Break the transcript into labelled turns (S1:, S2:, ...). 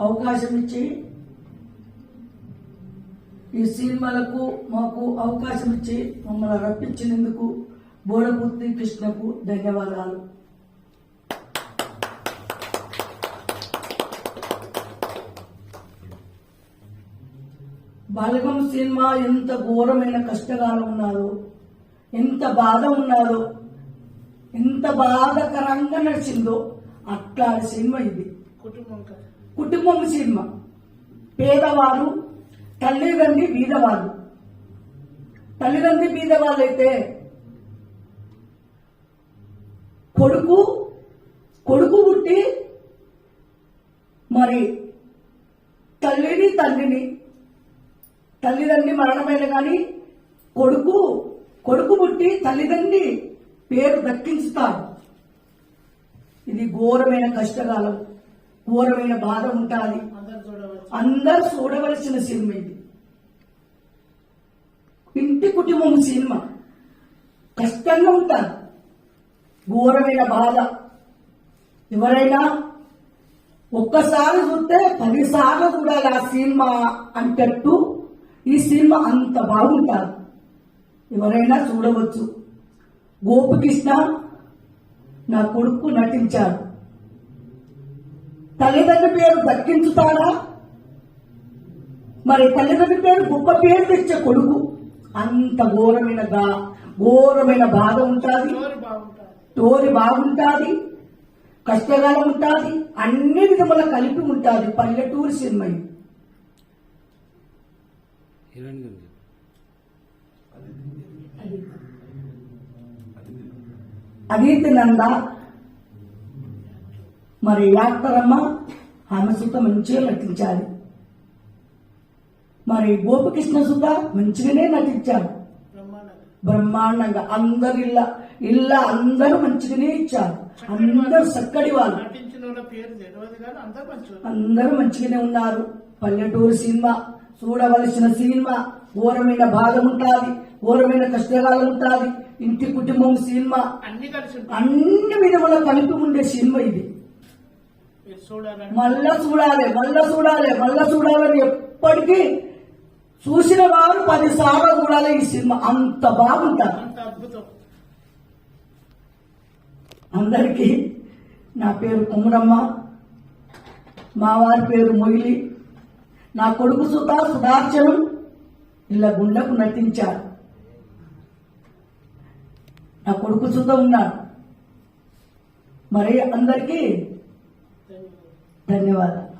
S1: అవకాశం ఇచ్చి ఈ సినిమాలకు మాకు అవకాశం ఇచ్చి మమ్మల్ని రప్పించినందుకు బోడపుత్తి కృష్ణకు ధన్యవాదాలు. బలగం సినిమా ఎంత ఘోరమైన కష్టకాలం ఉన్నదో, ఎంత బాధ ఉన్నదో, ఎంత బాధకరంగా నడిచిందో అట్లాంటి సినిమా ఇది. కుటుంబం సినిమా. పేదవారు, తల్లిదండ్రి బీదవాళ్ళు. తల్లిదండ్రి బీదవాళ్ళైతే కొడుకు పుట్టి మరి తండ్రిని తల్లిదండ్రి మరణమైన కానీ కొడుకు పుట్టి తల్లిదండ్రి పేరు దక్కించుతాడు. ఇది ఘోరమైన కష్టకాలం, ఘోరమైన బాధ ఉంటుంది. అందరు చూడవలసిన సినిమా ఇది. ఇంటి కుటుంబం సినిమా. కష్టంగా ఉంటుంది, ఘోరమైన బాధ. ఎవరైనా ఒక్కసారి చూస్తే 10 సార్లు చూడాలి ఆ సినిమా అంటట్టు ఈ సినిమా అంత బాగుంటుంది. ఎవరైనా చూడవచ్చు. గోపికృష్ణ నా కొడుకు నటించాడు. తల్లిదండ్రి పేరు దక్కించుతాడా? మరి తల్లిదండ్రి పేరు గొప్ప పేరు తెచ్చే కొడుకు. అంత ఘోరమైన బాధ ఉంటుంది, స్టోరీ బాగుంటుంది, కష్టకాలం ఉంటుంది, అన్ని విధముల కలిపి ఉంటుంది. పల్లెటూరు సినిమా. అదీతి నంద మరి యాక్టర్ అమ్మ, ఆమె సుత మంచిగా నటించాలి. మరి గోపికృష్ణ సుత మంచిగానే నటించారు, బ్రహ్మాండంగా. అందరూ మంచిగానే ఇచ్చారు. అందరూ చక్కటి వాళ్ళు, అందరూ మంచిగానే ఉన్నారు. పల్లెటూరు సినిమా చూడవలసిన సినిమా. ఘోరమైన బాధ ఉంటుంది, ఘోరమైన కష్టకాలం ఉంటుంది. ఇంటి కుటుంబం సినిమా, అన్ని విధముల కలిపి ఉండే సినిమా ఇది. మళ్ళా చూడాలని ఎప్పటికీ చూసిన వారు 10 సార్లు చూడాలి ఈ సినిమా. అంత బాగుంటుంది. అందరికీ నా పేరు కుమరమ్మ, మా వారి పేరు మొయిలి. నా కొడుకు సుధార్చనం ఇలా గుండెకు నటించారు. నా కొడుకు ఉన్నాడు. మరి అందరికీ ధన్యవాదాలు.